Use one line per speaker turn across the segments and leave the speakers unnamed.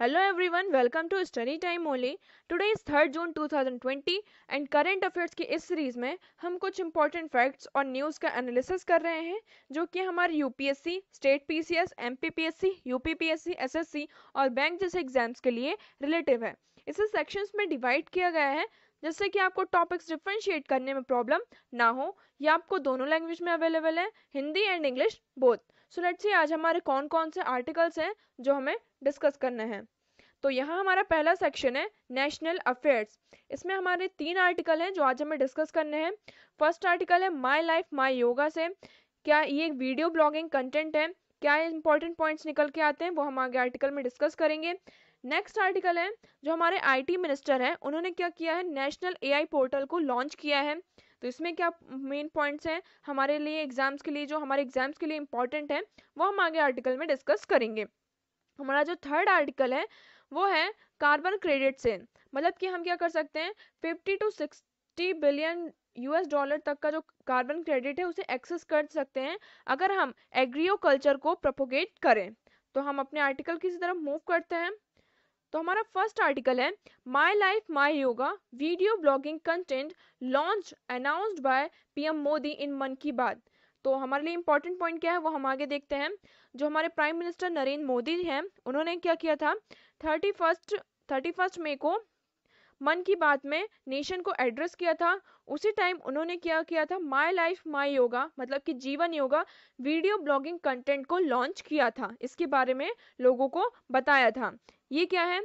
Hello everyone, welcome to Study Time only. Today is 3rd June 2020 and current affairs की इस series में हम कुछ इंपॉर्टेंट फैक्ट्स और न्यूज़ का एनालिसिस कर रहे हैं जो कि हमारे UPSC, state PCS, MPPSC, UPPSC, SSC और बैंक जैसे एग्जाम्स के लिए रिलेटिव है। इसे सेक्शंस में डिवाइड किया गया है जिससे कि आपको टॉपिक्स डिफरेंशिएट करने में प्रॉब्लम ना हो। ये आपको दोनों लैंग्वेज में अवेलेबल है, Hindi and English both. So let's see आज हमारे कौन कौन से आर्टिकल्स हैं जो हमें डिस्कस करना है। तो यहाँ हमारा पहला सेक्शन है नेशनल अफेयर्स। इसमें हमारे 3 आर्टिकल हैं जो आज हमें डिस्कस करने हैं। फर्स्ट आर्टिकल है माय लाइफ माय योगा से। क्या ये एक वीडियो ब्लॉगिंग कंटेंट है, क्या इंपॉर्टेंट पॉइंट्स निकल के आते हैं वो हम आगे आर्टिकल में डिस्कस करेंगे। नेक्स्ट आर्टिकल है जो हमारे आईटी मिनिस्टर हैं, उन्होंने क्या किया है, नेशनल एआई पोर्टल को लॉन्च किया है। तो इसमें क्या मेन पॉइंट्स हैं हमारे लिए एग्जाम्स के लिए, जो हमारे एग्जाम्स के लिए इंपॉर्टेंट है वो हम आगे आर्टिकल में डिस्कस करेंगे। हमारा जो थर्ड आर्टिकल है वो है कार्बन क्रेडिट से, मतलब कि हम क्या कर सकते हैं 50 to 60 बिलियन यूएस डॉलर तक का जो कार्बन क्रेडिट है उसे एक्सेस कर सकते हैं अगर हम एग्रीओ कल्चर को प्रोपोगेट करें। तो हम अपने आर्टिकल की तरफ मूव करते हैं। तो हमारा फर्स्ट आर्टिकल है my life my yoga video blogging content launch announced by PM Modi in Mann Ki बात। तो हमारे लिए इंपॉर्टेंट पॉइंट क्या है वो हम आगे देखते हैं। जो हमारे प्राइम मिनिस्टर नरेंद्र मोदी हैं, उन्होंने क्या किया था, 31 मई को मन की बात में नेशन को एड्रेस किया था। उसी टाइम उन्होंने क्या किया था, माय लाइफ माय योगा मतलब कि जीवन योगा वीडियो ब्लॉगिंग कंटेंट को लॉन्च किया था। इसके बारे में लोगों को बताया था। ये क्या है,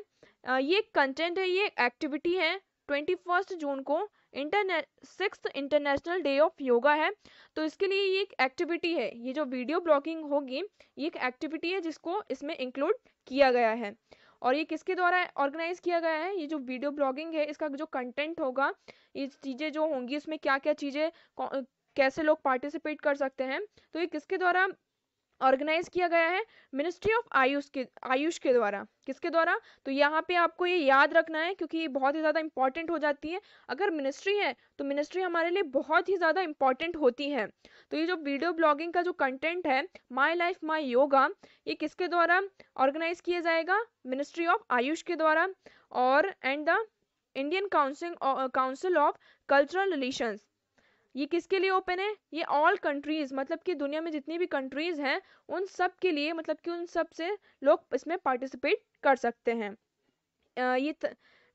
ये कंटेंट है, ये एक्टिविटी है। 21 जून को sixth international day of yoga है। तो इसके लिए ये एक एक्टिविटी है, ये जो वीडियो ब्लॉगिंग होगी ये एक एक्टिविटी है जिसको इसमें इंक्लूड किया गया है। और ये किसके द्वारा ऑर्गेनाइज किया गया है, ये जो वीडियो ब्लॉगिंग है इसका जो कंटेंट होगा, ये चीज़ें जो होंगी उसमें क्या क्या चीज़ें कैसे लोग पार्टिसिपेट कर सकते हैं, तो ये किसके द्वारा ऑर्गेनाइज किया गया है, मिनिस्ट्री ऑफ आयुष के द्वारा। किसके द्वारा, तो यहाँ पे आपको ये याद रखना है क्योंकि ये बहुत ही ज़्यादा इंपॉर्टेंट हो जाती है। अगर मिनिस्ट्री है तो मिनिस्ट्री हमारे लिए बहुत ही ज़्यादा इंपॉर्टेंट होती है। तो ये जो वीडियो ब्लॉगिंग का जो कंटेंट है माय लाइफ माय योगा, ये किसके द्वारा ऑर्गेनाइज किया जाएगा, मिनिस्ट्री ऑफ आयुष के द्वारा और and the Indian council of cultural relations. ये किसके लिए ओपन है, ये ऑल कंट्रीज मतलब कि दुनिया में जितनी भी कंट्रीज हैं उन सब के लिए, मतलब कि उन सब से लोग इसमें पार्टिसिपेट कर सकते हैं। ये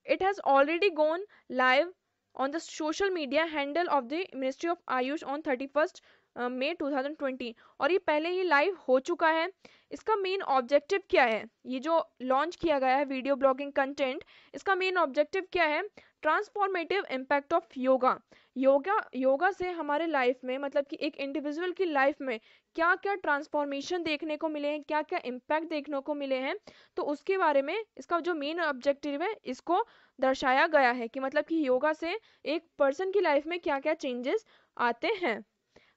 it has already gone live on the social media handle of the ministry of Ayush on 31 मई 2020। और ये पहले ही लाइव हो चुका है। इसका मेन ऑब्जेक्टिव क्या है, ये जो लॉन्च किया गया है वीडियो ब्लॉगिंग कंटेंट, इसका मेन ऑब्जेक्टिव क्या है, transformative impact of yoga. Yoga से हमारे लाइफ में, मतलब कि एक इंडिविजुअल की लाइफ में क्या क्या ट्रांसफॉर्मेशन देखने को मिले हैं, क्या क्या इम्पैक्ट देखने को मिले हैं, तो उसके बारे में इसका जो मेन ऑब्जेक्टिव है इसको दर्शाया गया है कि मतलब कि योगा से एक पर्सन की लाइफ में क्या क्या चेंजेस आते हैं।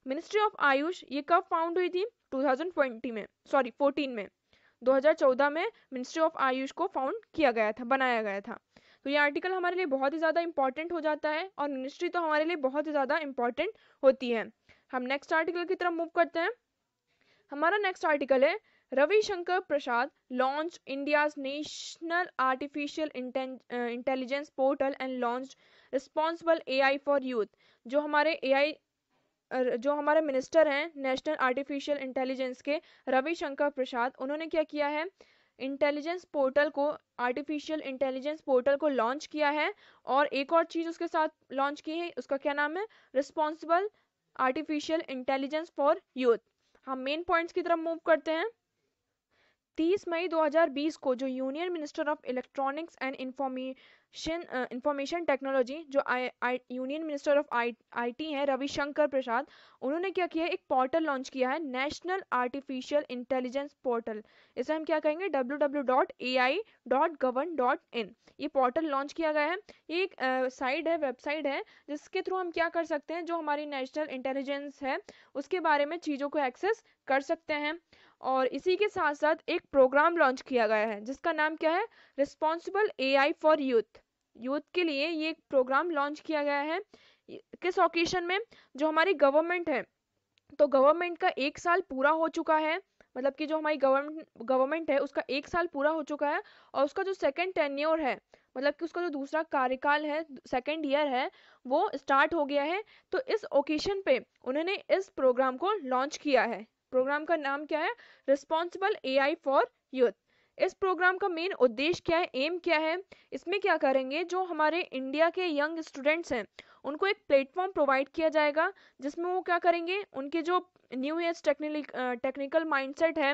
मिनिस्ट्री ऑफ आयुष ये कब फाउंड हुई थी, 2020 में, सॉरी 14 में, 2014 में मिनिस्ट्री ऑफ आयुष को फाउंड किया गया था, बनाया गया था। तो ये आर्टिकल हमारे लिए बहुत ही ज़्यादा इंपॉर्टेंट हो जाता है और मिनिस्ट्री तो हमारे लिए बहुत ही ज़्यादा इंपॉर्टेंट होती है। हम नेक्स्ट आर्टिकल की तरफ मूव करते हैं। हमारा नेक्स्ट आर्टिकल है Ravishankar Prasad launch India's national artificial intelligence portal and launch responsible AI for youth. जो हमारे मिनिस्टर हैं नेशनल आर्टिफिशियल इंटेलिजेंस के, रविशंकर प्रसाद, उन्होंने क्या किया है, इंटेलिजेंस पोर्टल को, आर्टिफिशियल इंटेलिजेंस पोर्टल को लॉन्च किया है। और एक और चीज़ उसके साथ लॉन्च की है, उसका क्या नाम है, responsible artificial intelligence for youth. हम मेन पॉइंट्स की तरफ मूव करते हैं। 30 मई 2020 को जो union minister of electronics and information technology, जो यूनियन मिनिस्टर ऑफ आईटी हैं रविशंकर प्रसाद, उन्होंने क्या किया है, एक पोर्टल लॉन्च किया है, नेशनल आर्टिफिशियल इंटेलिजेंस पोर्टल। इसे हम क्या कहेंगे, www.ai.govern.in। ये पोर्टल लॉन्च किया गया है। ये एक साइट है, वेबसाइट है, जिसके थ्रू हम क्या कर सकते हैं, जो हमारी नेशनल इंटेलिजेंस है उसके बारे में चीज़ों को एक्सेस कर सकते हैं। और इसी के साथ साथ एक प्रोग्राम लॉन्च किया गया है जिसका नाम क्या है, responsible AI for youth. Youth के लिए ये एक प्रोग्राम लॉन्च किया गया है। किस ओकेशन में, जो हमारी गवर्नमेंट है, तो गवर्नमेंट का 1 साल पूरा हो चुका है, मतलब कि जो हमारी गवर्नमेंट है उसका 1 साल पूरा हो चुका है और उसका जो सेकंड टेन्योर है, मतलब कि उसका जो दूसरा कार्यकाल है, सेकंड ईयर है, वो स्टार्ट हो गया है। तो इस ओकेशन पे उन्होंने इस प्रोग्राम को लॉन्च किया है। प्रोग्राम का नाम क्या है? Responsible AI for youth. इस प्रोग्राम का मेन उद्देश्य क्या है, एम क्या है? इसमें क्या करेंगे, जो हमारे इंडिया के यंग स्टूडेंट्स हैं उनको एक प्लेटफॉर्म प्रोवाइड किया जाएगा जिसमें वो क्या करेंगे, उनके जो न्यू एज टेक्निकल माइंडसेट है,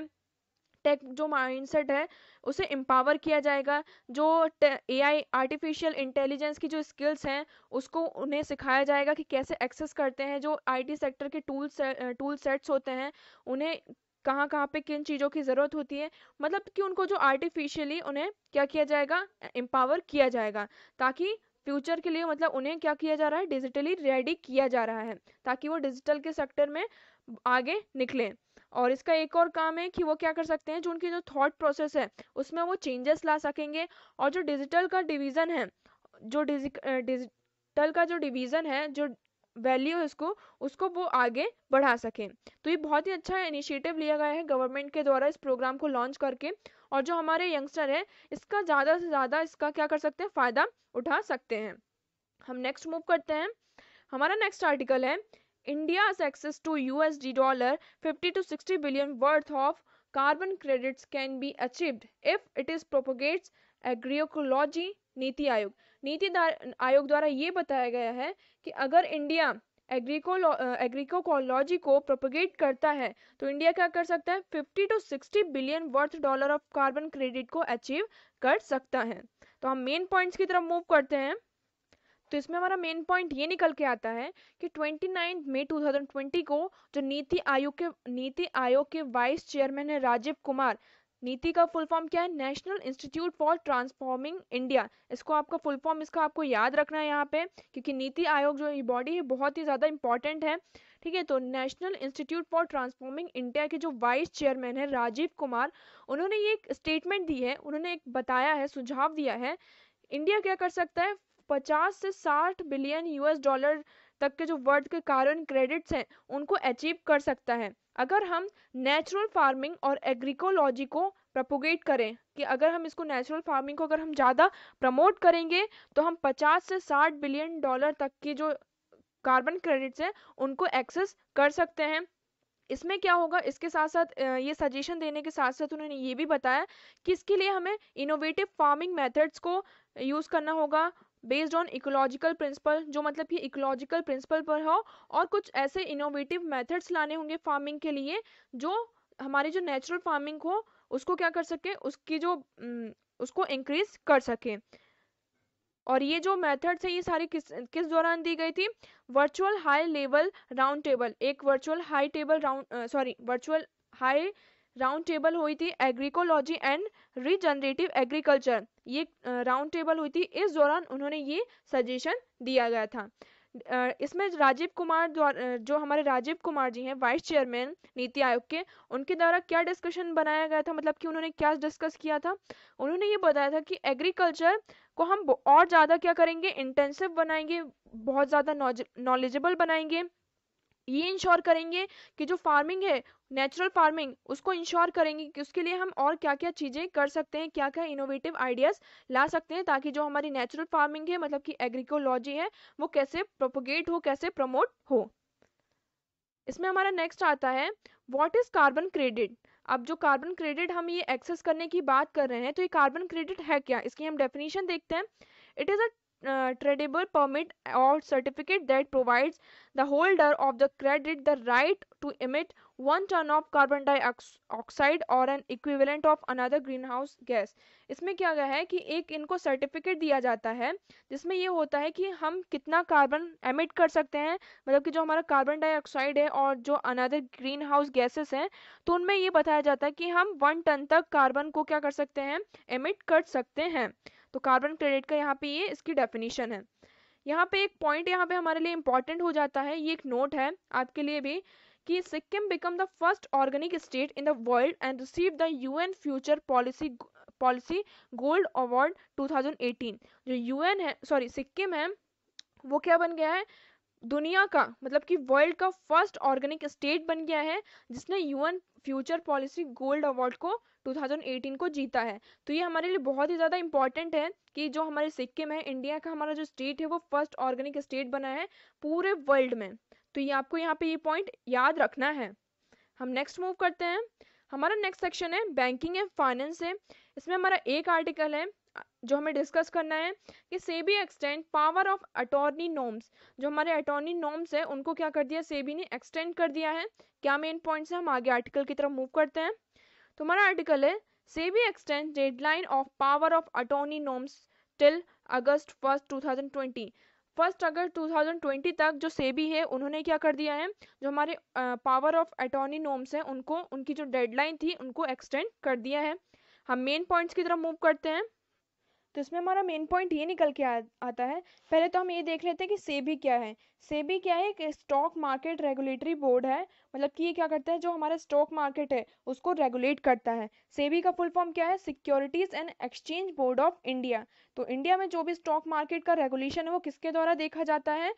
टेक जो माइंडसेट है उसे एम्पावर किया जाएगा। जो एआई आर्टिफिशियल इंटेलिजेंस की जो स्किल्स हैं उसको उन्हें सिखाया जाएगा कि कैसे एक्सेस करते हैं, जो आईटी सेक्टर के टूल सेट्स होते हैं उन्हें कहाँ कहाँ पे किन चीज़ों की ज़रूरत होती है, मतलब कि उनको जो आर्टिफिशियली उन्हें क्या किया जाएगा, एम्पावर किया जाएगा, ताकि फ्यूचर के लिए मतलब उन्हें क्या किया जा रहा है, डिजिटली रेडी किया जा रहा है ताकि वो डिजिटल के सेक्टर में आगे निकले। और इसका एक और काम है कि वो क्या कर सकते हैं, जो उनकी जो थॉट प्रोसेस है उसमें वो चेंजेस ला सकेंगे और जो डिजिटल का डिवीज़न है, जो डिजिटल का जो डिवीज़न है, जो वैल्यू है उसको उसको वो आगे बढ़ा सकें। तो ये बहुत ही अच्छा इनिशिएटिव लिया गया है गवर्नमेंट के द्वारा इस प्रोग्राम को लॉन्च करके, और जो हमारे यंगस्टर है इसका ज़्यादा से ज़्यादा इसका क्या कर सकते हैं, फ़ायदा उठा सकते हैं। हम नेक्स्ट मूव करते हैं। हमारा नेक्स्ट आर्टिकल है India's access to USD dollar 50 to 60 billion worth of carbon credits can be achieved if it is propagates agroecology। NITI Aayog, आयोग द्वारा ये बताया गया है कि अगर इंडिया एग्रीकोलॉजी को प्रोपगेट करता है तो इंडिया क्या कर सकता है, 50 to 60 billion worth dollar of carbon credit को अचीव कर सकता है। तो हम मेन पॉइंट्स की तरफ मूव करते हैं। तो इसमें हमारा मेन पॉइंट ये निकल के आता है कि 29 मई 2020 को जो नीति आयोग के वाइस चेयरमैन है राजीव कुमार, नीति का फुल फॉर्म क्या है, national institute for transforming India. इसको आपका फुल फॉर्म इसका आपको याद रखना है यहाँ पे, क्योंकि नीति आयोग जो ये बॉडी है बहुत ही ज़्यादा इंपॉर्टेंट है। ठीक है, तो national institute for transforming India के जो वाइस चेयरमैन है राजीव कुमार, उन्होंने ये एक स्टेटमेंट दी है, उन्होंने एक बताया है, सुझाव दिया है, इंडिया क्या कर सकता है, 50 से 60 बिलियन यूएस डॉलर तक के जो वर्ल्ड के कार्बन क्रेडिट्स हैं उनको अचीव कर सकता है अगर हम नेचुरल फार्मिंग और एग्रीकोलॉजी को प्रपोगेट करें। कि अगर हम इसको नेचुरल फार्मिंग को अगर हम ज़्यादा प्रमोट करेंगे तो हम 50 से 60 बिलियन डॉलर तक की जो कार्बन क्रेडिट्स हैं उनको एक्सेस कर सकते हैं। इसमें क्या होगा, इसके साथ साथ ये सजेशन देने के साथ साथ उन्होंने ये भी बताया कि इसके लिए हमें इनोवेटिव फार्मिंग मेथड्स को यूज़ करना होगा बेस्ड ऑन इकोलॉजिकल प्रिंसिपल, जो मतलब कि इकोलॉजिकल प्रिंसिपल पर हो, और कुछ ऐसे इनोवेटिव मेथड्स लाने होंगे फार्मिंग के लिए जो हमारी जो नेचुरल फार्मिंग हो उसको क्या कर सके, उसकी जो उसको इंक्रीज कर सके। और ये जो मेथड्स है ये सारी किस दौरान दी गई थी, virtual high level round table, एक वर्चुअल हाई राउंड टेबल हुई थी एग्रीकोलॉजी एंड रीजनरेटिव एग्रीकल्चर, ये राउंड टेबल हुई थी, इस दौरान उन्होंने ये सजेशन दिया गया था। इसमें राजीव कुमार द्वारा, जो हमारे राजीव कुमार जी हैं वाइस चेयरमैन नीति आयोग के, उनके द्वारा क्या डिस्कशन बनाया गया था, मतलब कि उन्होंने क्या डिस्कस किया था, उन्होंने ये बताया था कि एग्रीकल्चर को हम और ज़्यादा क्या करेंगे, इंटेंसिव बनाएंगे, बहुत ज़्यादा नॉलेजेबल बनाएंगे, ये इंश्योर करेंगे कि जो फार्मिंग है नेचुरल फार्मिंग उसको इंश्योर करेंगे कि उसके लिए हम और क्या क्या चीज़ें कर सकते हैं, क्या क्या इनोवेटिव आइडियाज़ ला सकते हैं, ताकि जो हमारी नेचुरल फार्मिंग है मतलब कि एग्रीकोलॉजी है वो कैसे प्रोपोगेट हो, कैसे प्रमोट हो। इसमें हमारा नेक्स्ट आता है व्हाट इज कार्बन क्रेडिट। अब जो कार्बन क्रेडिट हम ये एक्सेस करने की बात कर रहे हैं तो ये कार्बन क्रेडिट है क्या, इसकी हम डेफिनेशन देखते हैं। It is a tradable permit or certificate that provides the holder of the credit the right to emit 1 ton of carbon dioxide or an equivalent of another greenhouse gas। इसमें क्या गया है कि एक इनको सर्टिफिकेट दिया जाता है जिसमें ये होता है कि हम कितना कार्बन एमिट कर सकते हैं, मतलब कि जो हमारा कार्बन डाइऑक्साइड है और जो अनदर ग्रीन हाउस गैसेस हैं तो उनमें ये बताया जाता है कि हम 1 टन तक कार्बन को क्या कर सकते हैं, एमिट कर सकते हैं। तो कार्बन क्रेडिट का यहाँ पे ये इसकी डेफिनेशन है। यहाँ पे एक पॉइंट यहाँ पे हमारे लिए इंपॉर्टेंट हो जाता है, ये एक नोट है आपके लिए भी, कि Sikkim become the first organic state in the world and receive the UN future policy gold award 2018। जो यूएन है, सॉरी सिक्किम है, वो क्या बन गया है, दुनिया का मतलब कि वर्ल्ड का फर्स्ट ऑर्गेनिक स्टेट बन गया है जिसने UN future policy gold award को 2018 को जीता है। तो ये हमारे लिए बहुत ही ज़्यादा इंपॉर्टेंट है कि जो हमारे सिक्किम है, इंडिया का हमारा जो स्टेट है, वो फर्स्ट ऑर्गेनिक स्टेट बना है पूरे वर्ल्ड में। तो ये आपको यहाँ पे ये पॉइंट याद रखना है। हम नेक्स्ट मूव करते हैं। हमारा नेक्स्ट सेक्शन है बैंकिंग एंड फाइनेंस है। इसमें हमारा एक आर्टिकल है जो हमें डिस्कस करना है कि SEBI extend power of attorney norms. जो हमारे अटॉर्नी नॉर्म्स है उनको क्या कर दिया, सेबी ने एक्सटेंड कर दिया है। क्या मेन पॉइंट्स है, हम आगे आर्टिकल की तरफ मूव करते हैं। तो हमारा आर्टिकल है SEBI extend deadline of power of attorney norms till August 1 2020। 1 अगस्त 2020 तक जो सेबी है उन्होंने क्या कर दिया है, जो हमारे पावर ऑफ अटॉर्नी नॉर्म्स है उनको, उनकी जो डेडलाइन थी उनको एक्सटेंड कर दिया है। हम मेन पॉइंट्स की तरफ मूव करते हैं। तो इसमें हमारा मेन पॉइंट ये निकल के आता है। पहले तो हम ये देख लेते हैं कि सेबी क्या है। सेबी क्या है, एक स्टॉक मार्केट रेगुलेटरी बोर्ड है। मतलब कि ये क्या करता है, जो हमारा स्टॉक मार्केट है उसको रेगुलेट करता है। सेबी का फुल फॉर्म क्या है, securities and exchange board of India. तो इंडिया में जो भी स्टॉक मार्केट का रेगुलेशन है वो किसके द्वारा देखा जाता है,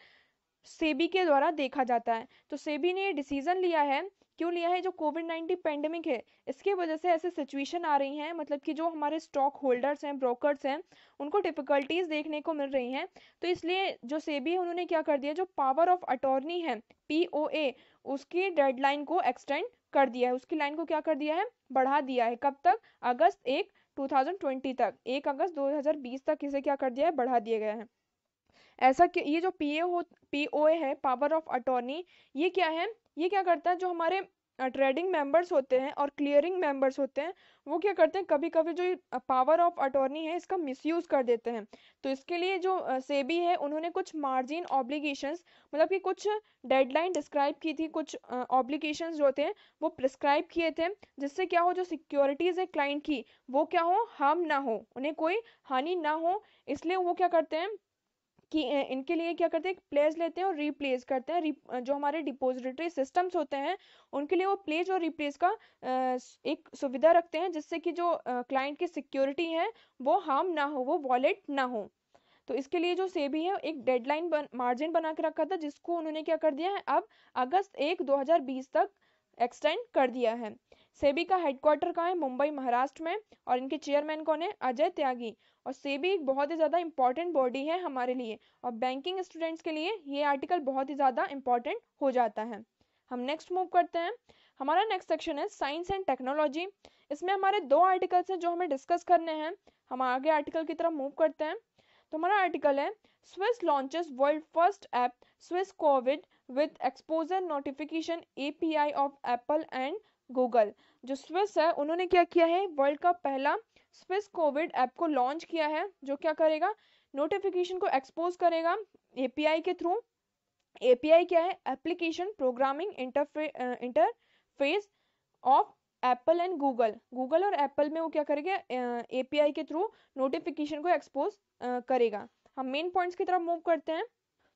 सेबी के द्वारा देखा जाता है। तो सेबी ने ये डिसीजन लिया है, क्यों लिया है, जो कोविड-19 पेंडेमिक है इसके वजह से ऐसे सिचुएशन आ रही हैं, मतलब कि जो हमारे स्टॉक होल्डर्स हैं, ब्रोकर्स हैं, उनको डिफिकल्टीज देखने को मिल रही हैं। तो इसलिए जो सेबी है उन्होंने क्या कर दिया, जो पावर ऑफ अटॉर्नी है पीओए, उसकी डेडलाइन को एक्सटेंड कर दिया है। उसकी लाइन को क्या कर दिया है, बढ़ा दिया है। कब तक, अगस्त 1 2020 तक, 1 अगस्त 2020 तक इसे क्या कर दिया है, बढ़ा दिया गया है। ऐसा कि ये जो पीओए है, पावर ऑफ अटॉर्नी, ये क्या है, ये क्या करता है, जो हमारे ट्रेडिंग मेंबर्स होते हैं और क्लियरिंग मेंबर्स होते हैं, वो क्या करते हैं, कभी कभी जो पावर ऑफ अटॉर्नी है इसका मिसयूज कर देते हैं। तो इसके लिए जो सेबी है उन्होंने कुछ मार्जिन ऑब्लिगेशंस, मतलब कि कुछ डेडलाइन डिस्क्राइब की थी, कुछ ऑब्लिगेशंस जो थे वो प्रिस्क्राइब किए थे, जिससे क्या हो, जो सिक्योरिटीज है क्लाइंट की, वो क्या हो, हार्म ना हो, उन्हें कोई हानि ना हो। इसलिए वो क्या करते हैं कि इनके लिए क्या करते हैं, प्लेज लेते हैं और रीप्लेस करते हैं। जो हमारे डिपॉजिटरी सिस्टम्स होते हैं उनके लिए वो प्लेज और रीप्लेस का एक सुविधा रखते हैं, जिससे कि जो क्लाइंट की सिक्योरिटी है वो हार्म ना हो, वो वॉलेट ना हो। तो इसके लिए जो सेबी है एक डेडलाइन मार्जिन बना के रखा था, जिसको उन्होंने क्या कर दिया है, अब अगस्त 1 2020 तक एक्सटेंड कर दिया है। सेबी का हेडक्वार्टर कहाँ है, मुंबई महाराष्ट्र में, और इनके चेयरमैन कौन है, अजय त्यागी। और सेबी एक बहुत ही ज़्यादा इंपॉर्टेंट बॉडी है हमारे लिए, और बैंकिंग स्टूडेंट्स के लिए ये आर्टिकल बहुत ही ज़्यादा इंपॉर्टेंट हो जाता है। हम नेक्स्ट मूव करते हैं। हमारा नेक्स्ट सेक्शन है साइंस एंड टेक्नोलॉजी। इसमें हमारे दो आर्टिकल्स हैं जो हमें डिस्कस करने हैं। हम आगे आर्टिकल की तरफ मूव करते हैं। तो हमारा आर्टिकल है Swiss launches world first app Swiss Covid with exposure notification API of Apple and Google. जो स्विस है उन्होंने क्या किया है, वर्ल्ड का पहला स्विस कोविड ऐप को लॉन्च किया है, जो क्या करेगा, नोटिफिकेशन को एक्सपोज करेगा एपीआई के थ्रू। एपीआई क्या है, application programming interface of Apple and Google. Google और एप्पल में वो क्या करेगा, एपीआई के थ्रू नोटिफिकेशन को एक्सपोज करेगा। हम मेन पॉइंट्स की तरफ मूव करते हैं।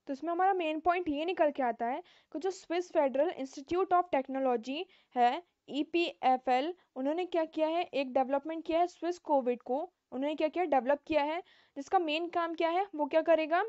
तो इसमें हमारा मेन पॉइंट ये निकल के आता है कि जो Swiss federal institute of technology है, ईपीएफएल, उन्होंने क्या किया है, एक डेवलपमेंट किया है स्विस कोविड को, उन्होंने क्या किया, डेवलप किया है, जिसका मेन काम क्या है, वो क्या करेगा,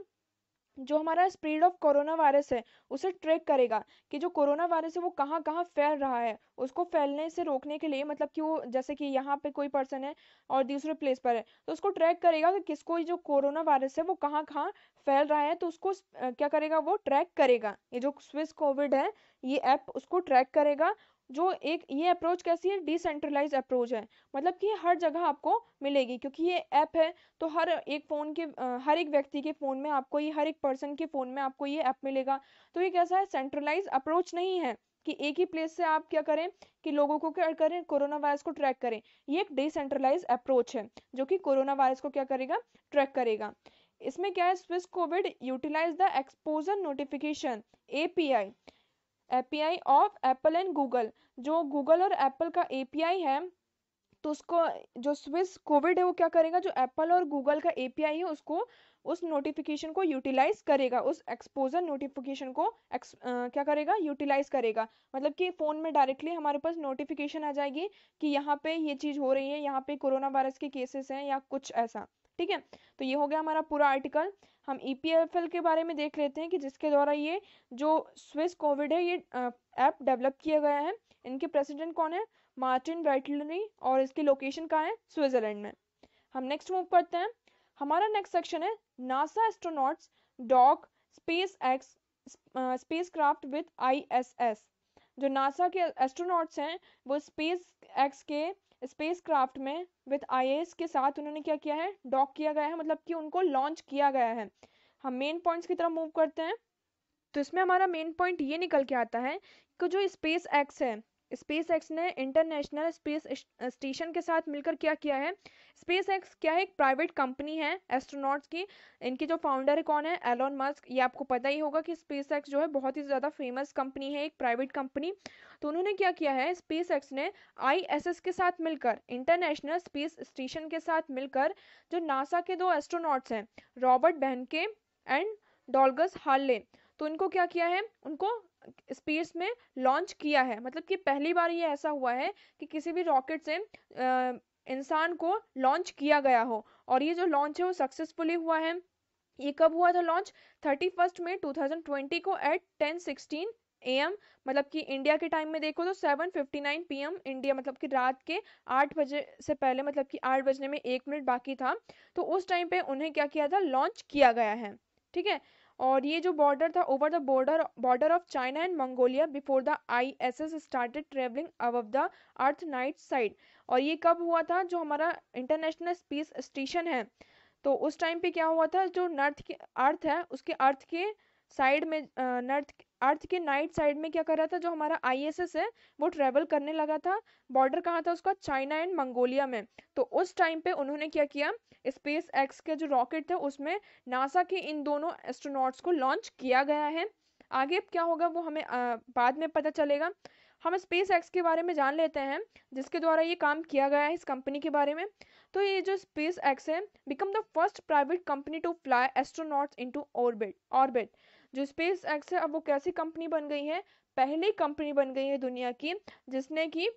जो हमारा स्प्रेड ऑफ कोरोना वायरस है उसे ट्रैक करेगा, कि जो कोरोना वायरस है वो कहाँ कहाँ फैल रहा है, उसको फैलने से रोकने के लिए, मतलब कि वो जैसे कि यहाँ पे कोई पर्सन है और दूसरे प्लेस पर है, तो उसको ट्रैक करेगा कि किसको जो कोरोना वायरस है वो कहाँ कहाँ फैल रहा है, तो उसको क्या करेगा, वो ट्रैक करेगा। ये जो स्विस कोविड है ये ऐप उसको ट्रैक करेगा। जो एक ये अप्रोच कैसी है, डिसेंट्रलाइज अप्रोच है, मतलब कि हर जगह आपको मिलेगी, क्योंकि ये ऐप है तो हर एक फ़ोन के हर एक व्यक्ति के फ़ोन में आपको ये, हर एक पर्सन के फ़ोन में आपको ये ऐप मिलेगा। तो ये कैसा है, सेंट्रलाइज अप्रोच नहीं है कि एक ही प्लेस से आप क्या करें, कि लोगों को क्या करें, कोरोना वायरस को ट्रैक करें। ये एक डिसेंट्रलाइज अप्रोच है जो कि कोरोना वायरस को क्या करेगा, ट्रैक करेगा। इसमें क्या है, Swiss Covid utilize the exposure notification API API of Apple and Google. जो गूगल और एप्पल का एपीआई है, तो उसको जो स्विस कोविड है वो क्या करेगा, जो एप्पल और गूगल का एपीआई है उसको, उस नोटिफिकेशन को यूटिलाइज करेगा, उस एक्सपोजर नोटिफिकेशन को क्या करेगा, यूटिलाइज करेगा। मतलब कि फ़ोन में डायरेक्टली हमारे पास नोटिफिकेशन आ जाएगी कि यहाँ पे ये चीज़ हो रही है, यहाँ पे कोरोना वायरस के केसेस हैं या कुछ ऐसा। ठीक है, तो ये हो गया हमारा पूरा आर्टिकल। हम EPFL के बारे में देख लेते हैं कि जिसके द्वारा ये जो स्विस कोविड है ये ऐप डेवलप किया गया है। इनके प्रेसिडेंट कौन है? मार्टिन ब्राइटलरी, और इसकी लोकेशन कहाँ है? स्विट्जरलैंड में। हम नेक्स्ट मूव करते हैं। हमारा नेक्स्ट सेक्शन है NASA astronauts dock SpaceX spacecraft with ISS। जो नासा के एस्ट्रोनॉट्स हैं वो स्पेस एक्स के स्पेसक्राफ्ट में विद ISS के साथ उन्होंने क्या किया है? डॉक किया गया है, मतलब कि उनको लॉन्च किया गया है। हम मेन पॉइंट्स की तरफ मूव करते हैं। तो इसमें हमारा मेन पॉइंट ये निकल के आता है कि जो स्पेस एक्स है, स्पेस एक्स ने इंटरनेशनल स्पेस स्टेशन के साथ मिलकर क्या किया है? स्पेस एक्स क्या है? एक प्राइवेट कंपनी है एस्ट्रोनॉट्स की। इनके जो फाउंडर है कौन है? Elon Musk. ये आपको पता ही होगा कि स्पेस एक्स जो है बहुत ही ज़्यादा फेमस कंपनी है, एक प्राइवेट कंपनी। तो उन्होंने क्या किया है? स्पेस एक्स ने ISS के साथ मिलकर, इंटरनेशनल स्पेस स्टेशन के साथ मिलकर, जो नासा के 2 एस्ट्रोनॉट्स हैं, रॉबर्ट बेहनके एंड डॉल्गस हार्ले, तो इनको क्या किया है? उनको स्पेस में लॉन्च किया है। मतलब कि पहली बार ये ऐसा हुआ है कि किसी भी रॉकेट से इंसान को लॉन्च किया गया हो, और ये जो लॉन्च है वो सक्सेसफुली हुआ है। ये कब हुआ था लॉन्च? 31 मई 2020 को एट 10:16 AM, मतलब कि इंडिया के टाइम में देखो तो 7:59 PM इंडिया, मतलब कि रात के 8 बजे से पहले, मतलब कि 8 बजने में 1 मिनट बाकी था। तो उस टाइम पे उन्हें क्या किया था? लॉन्च किया गया है। ठीक है, और ये जो बॉर्डर था over the border of China and Mongolia before the ISS started travelling above the earth night side. और ये कब हुआ था? जो हमारा इंटरनेशनल स्पेस स्टेशन है, तो उस टाइम पे क्या हुआ था? जो अर्थ है उसके अर्थ के साइड में अर्थ के नाइट साइड में क्या कर रहा था? जो हमारा ISS है वो ट्रेवल करने लगा था। बॉर्डर कहाँ था उसका? चाइना एंड मंगोलिया में। तो उस टाइम पे उन्होंने क्या किया? स्पेस एक्स के जो रॉकेट थे उसमें नासा के इन दोनों एस्ट्रोनॉट्स को लॉन्च किया गया है। आगे क्या होगा वो हमें बाद में पता चलेगा। हम स्पेस एक्स के बारे में जान लेते हैं, जिसके द्वारा ये काम किया गया है, इस कंपनी के बारे में। तो ये जो स्पेस एक्स है become the first private company to fly astronauts into orbit. जो स्पेस एक्स है अब वो कैसी कंपनी बन गई है? पहली कंपनी बन गई है दुनिया की जिसने कि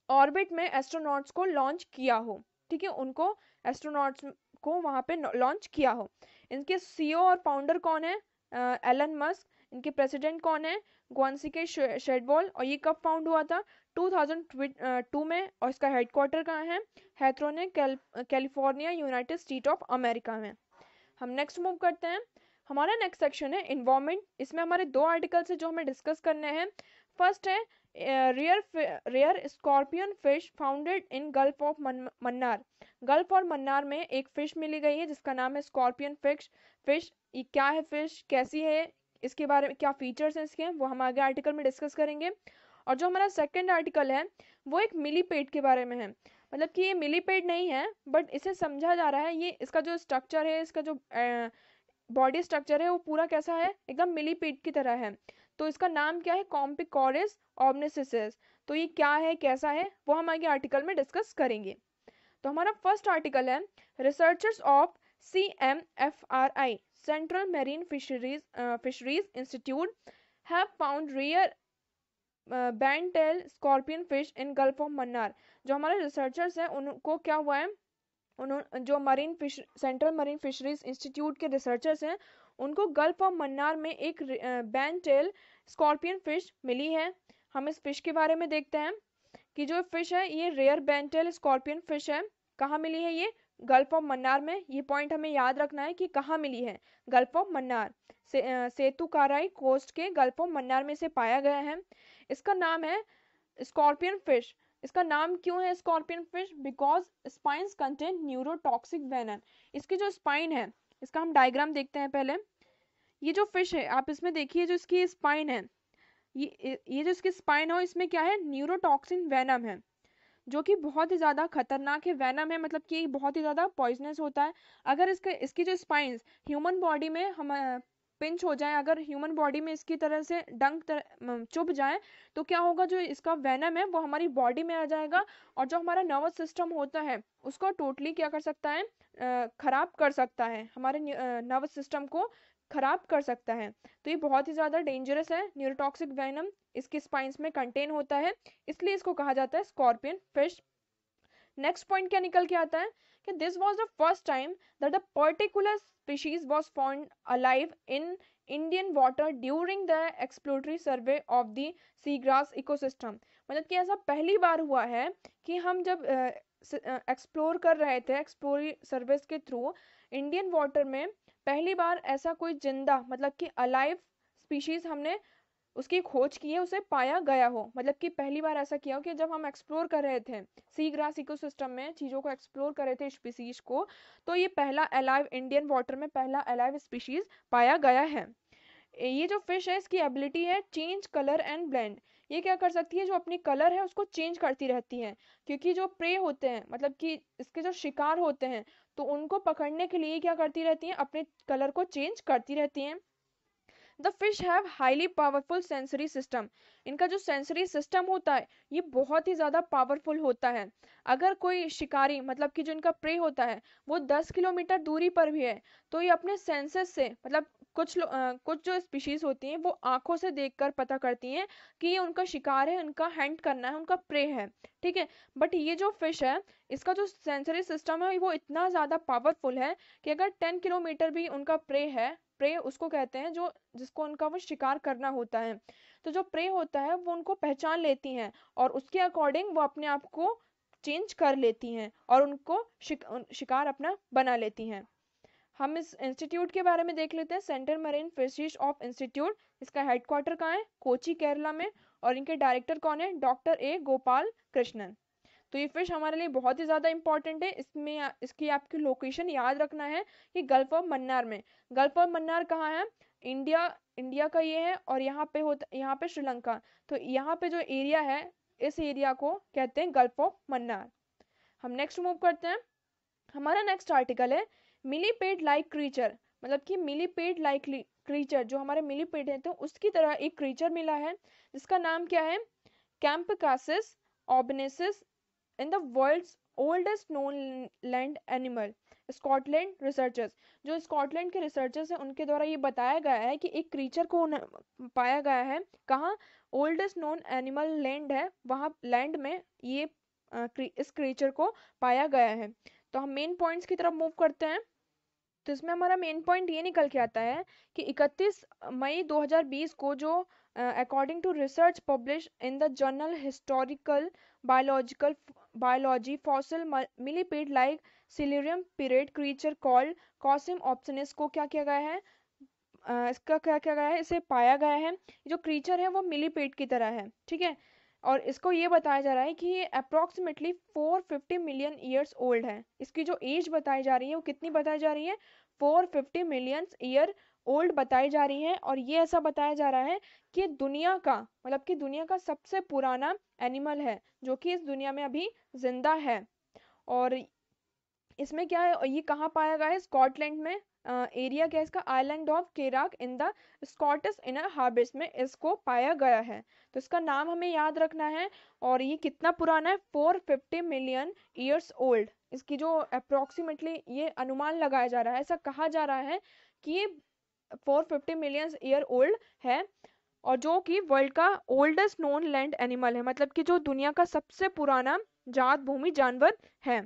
ऑर्बिट में एस्ट्रोनॉट्स को लॉन्च किया हो। ठीक है, उनको एस्ट्रोनॉट्स को वहां पे लॉन्च किया हो। इनके CEO और फाउंडर कौन है? Elon Musk. इनके प्रेसिडेंट कौन है? ग्वानसिके शेडबॉल। और ये कब फाउंड हुआ था? 2002 में। और इसका हेडक्वार्टर कहाँ है? Hawthorne California, United State of America में। हम नेक्स्ट मूव करते हैं। हमारा नेक्स्ट सेक्शन है इन्वायरमेंट। इसमें हमारे 2 आर्टिकल्स है जो हमें डिस्कस करने हैं। फर्स्ट है rare scorpion fish founded in Gulf of Mannar. Gulf और मन्नार में एक फिश मिली गई है जिसका नाम है स्कॉर्पियन फिश। ये क्या है फिश, कैसी है, इसके बारे में क्या फीचर्स हैं इसके, वो हम आगे आर्टिकल में डिस्कस करेंगे। और जो हमारा सेकंड आर्टिकल है वो एक मिलीपेड के बारे में है। मतलब कि ये मिलीपेड नहीं है, बट इसे समझा जा रहा है, ये इसका जो स्ट्रक्चर है, इसका जो बॉडी स्ट्रक्चर है वो पूरा कैसा है? एकदम मिलीपेड की तरह है। तो इसका नाम क्या है? कॉम्पिकोरिस ओमनिसिस। तो ये क्या है, कैसा है, वो हम आगे आर्टिकल में डिस्कस करेंगे। तो हमारा फर्स्ट आर्टिकल है researchers of CMFRI Central Marine Fisheries Institute have found rare band tail scorpion fish in Gulf of Mannar. जो हमारे रिसर्चर्स हैं उनको क्या हुआ है? जो सेंट्रल मरीन फिशरीज इंस्टीट्यूट के रिसर्चर्स हैं उनको गल्फ ऑफ मन्नार में एक बैंड टेल स्कॉर्पियन फिश मिली है। हम इस फिश के बारे में देखते हैं कि जो फिश है ये rare band tail scorpion fish है। कहाँ मिली है ये? गल्फ ऑफ मन्नार में। ये पॉइंट हमें याद रखना है कि कहाँ मिली है, गल्फ ऑफ मन्नार सेतुकाराई कोस्ट के गल्फ ऑफ मन्नार में से पाया गया है। इसका नाम है स्कॉर्पियन फिश। इसका नाम क्यों है scorpion fish? Because spines contain neurotoxic venom. इसकी जो स्पाइन है, इसका हम डायग्राम देखते हैं पहले। ये जो फिश है आप इसमें देखिए, जो इसकी स्पाइन है, ये जो इसकी स्पाइन हो इसमें क्या है? न्यूरोटॉक्सिन वेनम है, जो कि बहुत ही ज़्यादा खतरनाक है। वेनम है मतलब कि बहुत ही ज़्यादा पॉइजनस होता है। अगर इसकी जो स्पाइंस ह्यूमन बॉडी में हम पिंच हो जाए, अगर ह्यूमन बॉडी में इसकी तरह से चुभ जाए तो क्या होगा? जो इसका वेनम है वो हमारी बॉडी में आ जाएगा और जो हमारा नर्वस सिस्टम होता है उसको टोटली क्या कर सकता है? खराब कर सकता है, हमारे नर्वस सिस्टम को खराब कर सकता है। तो ये बहुत ही ज़्यादा डेंजरस है। न्यूरोटॉक्सिक वेनम इसके स्पाइंस में कंटेन होता है, इसलिए इसको कहा जाता है स्कॉर्पियन फिश। नेक्स्ट पॉइंट क्या निकल के आता है कि this was the first time that the particular species was found alive in Indian water during the exploratory survey of the sea grass ecosystem. मतलब कि ऐसा पहली बार हुआ है कि हम जब एक्सप्लोर कर रहे थे एक्सप्लोरी सर्विस के थ्रू इंडियन वाटर में, पहली बार ऐसा कोई जिंदा मतलब कि अलाइव स्पीशीज हमने उसकी खोज की है, उसे पाया गया हो। मतलब कि पहली बार ऐसा किया हो कि जब हम एक्सप्लोर कर रहे थे सी ग्रास इकोसिस्टम में चीज़ों को एक्सप्लोर कर रहे थे स्पीशीज को, तो ये पहला अलाइव इंडियन वाटर में पहला अलाइव स्पीशीज पाया गया है। ये जो फिश है इसकी एबिलिटी है चेंज कलर एंड ब्लेंड। ये क्या कर सकती है, जो अपनी कलर है उसको चेंज करती रहती है, क्योंकि जो प्रे होते हैं मतलब कि इसके जो शिकार होते हैं तो उनको पकड़ने के लिए क्या करती रहती हैं, अपने कलर को चेंज करती रहती हैं। The fish have highly powerful sensory system. इनका जो सेंसरी सिस्टम होता है ये बहुत ही ज़्यादा पावरफुल होता है। अगर कोई शिकारी मतलब कि जो इनका प्रे होता है वो 10 किलोमीटर दूरी पर भी है तो ये अपने सेंसेस से मतलब कुछ जो स्पीशीज होती हैं वो आंखों से देखकर पता करती हैं कि ये उनका शिकार है, उनका हंट करना है, उनका प्रे है। ठीक है, बट ये जो फिश है इसका जो सेंसरी सिस्टम है वो इतना ज़्यादा पावरफुल है कि अगर 10 किलोमीटर भी उनका प्रे है, प्रे उसको कहते हैं जो जिसको उनका वो शिकार करना होता है, तो जो प्रे होता है वो उनको पहचान लेती हैं और उसके अकॉर्डिंग वो अपने आप को चेंज कर लेती हैं और उनको शिकार अपना बना लेती हैं। हम इस इंस्टीट्यूट के बारे में देख लेते हैं, central Marine fisheries of institute. इसका हेडक्वार्टर कहाँ है, कोची केरला में, और इनके डायरेक्टर कौन है, डॉक्टर ए गोपाल कृष्णन। तो ये फिश हमारे लिए बहुत ही ज़्यादा इंपॉर्टेंट है। इसमें इसकी आपकी लोकेशन याद रखना है कि गल्फ ऑफ मन्नार में। गल्फ ऑफ मन्नार कहाँ है, इंडिया इंडिया का ये है, और यहाँ पे श्रीलंका। तो यहाँ पे जो एरिया है इस एरिया को कहते हैं गल्फ ऑफ मन्नार। हम नेक्स्ट मूव करते हैं। हमारा नेक्स्ट आर्टिकल है मिलीपेड लाइक क्रीचर। मतलब कि मिलीपेड लाइक क्रीचर, जो हमारे मिलीपेड है तो उसकी तरह एक क्रीचर मिला है जिसका नाम क्या है, कैम्पकासिस ऑबनेसिस, in the world's oldest known land animal. Scotland researchers, जो स्कॉटलैंड के रिसर्चर्स हैं उनके द्वारा ये बताया गया है कि एक क्रीचर को पाया गया है। कहाँ, ओल्डेस्ट नोन एनिमल लैंड है वहाँ लैंड में ये इस क्रीचर को पाया गया है। तो हम मेन पॉइंट्स की तरफ मूव करते हैं। तो इसमें हमारा मेन पॉइंट ये निकल के आता है कि 31 मई 2020 को जो according to research publish in the journal Historical Biology fossil millipede like Silurian period creature called कॉसिम ऑप्सनिस को क्या किया गया है, इसका क्या किया गया है, इसे पाया गया है। जो क्रीचर है वो मिलीपेड की तरह है। ठीक है, और इसको ये बताया जा रहा है कि ये अप्रॉक्सीमेटली 450 मिलियन ईयर्स ओल्ड है। इसकी जो एज बताई जा रही है वो कितनी बताई जा रही है, 450 मिलियन ईयर ओल्ड बताई जा रही है। और ये ऐसा बताया जा रहा है कि दुनिया का मतलब कि दुनिया का सबसे पुराना एनिमल है जो कि इस दुनिया में अभी जिंदा है। और इसमें क्या है, ये कहाँ पाया गया है, स्कॉटलैंड में। एरिया क्या है इसका, आइलैंड ऑफ केराक in the Scottish inner harbours में इसको पाया गया है। तो इसका नाम हमें याद रखना है। और ये कितना पुराना है, 450 मिलियन ईयर्स ओल्ड। इसकी जो अप्रोक्सीमेटली ये अनुमान लगाया जा रहा है, ऐसा कहा जा रहा है कि ये 450 मिलियन ईयर ओल्ड है, और जो कि वर्ल्ड का ओल्डेस्ट नोन लैंड एनिमल है। मतलब कि जो दुनिया का सबसे पुराना जात भूमि जानवर है।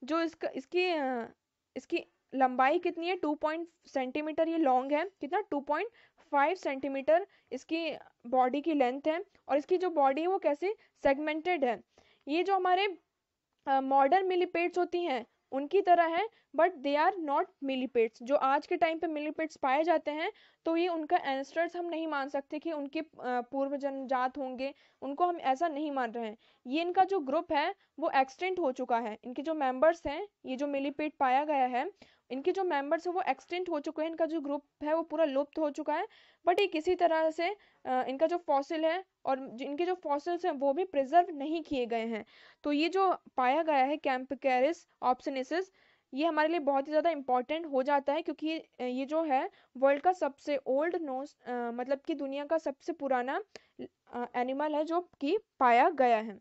जो इसकी लंबाई कितनी है, 2 सेंटीमीटर ये लॉन्ग है। कितना, 2.5 सेंटीमीटर इसकी बॉडी की लेंथ है। और इसकी जो बॉडी है वो कैसे सेगमेंटेड है। ये जो हमारे मॉडर्न मिलीपेड्स होती हैं उनकी तरह है, but they are not millipedes. जो आज के टाइम पे मिलीपेड्स पाए जाते हैं तो ये उनका एंसेस्टर्स हम नहीं मान सकते कि उनके पूर्व जन्मजात होंगे, उनको हम ऐसा नहीं मान रहे हैं। ये इनका जो ग्रुप है वो एक्सटेंट हो चुका है। इनके जो मेंबर्स हैं, ये जो मिलीपेड पाया गया है इनके जो मेंबर्स हैं वो एक्सटेंट हो चुके हैं, इनका जो ग्रुप है वो पूरा लुप्त हो चुका है। बट ये किसी तरह से इनका जो फॉसिल है और इनके जो फॉसिल्स हैं वो भी प्रिजर्व नहीं किए गए हैं। तो ये जो पाया गया है कैम्पकैरिस ऑप्सनेसिस, ये हमारे लिए बहुत ही ज़्यादा इंपॉर्टेंट हो जाता है, क्योंकि ये जो है वर्ल्ड का सबसे ओल्ड नोस मतलब कि दुनिया का सबसे पुराना एनिमल है जो कि पाया गया है।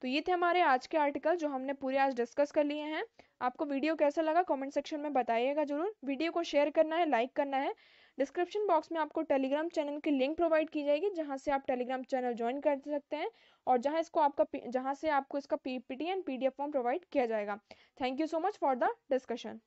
तो ये थे हमारे आज के आर्टिकल जो हमने पूरे आज डिस्कस कर लिए हैं। आपको वीडियो कैसा लगा कमेंट सेक्शन में बताइएगा जरूर। वीडियो को शेयर करना है, लाइक करना है। डिस्क्रिप्शन बॉक्स में आपको टेलीग्राम चैनल की लिंक प्रोवाइड की जाएगी, जहां से आप टेलीग्राम चैनल ज्वाइन कर सकते हैं और जहां से आपको इसका PPT and PDF form provide किया जाएगा। Thank you so much for the discussion.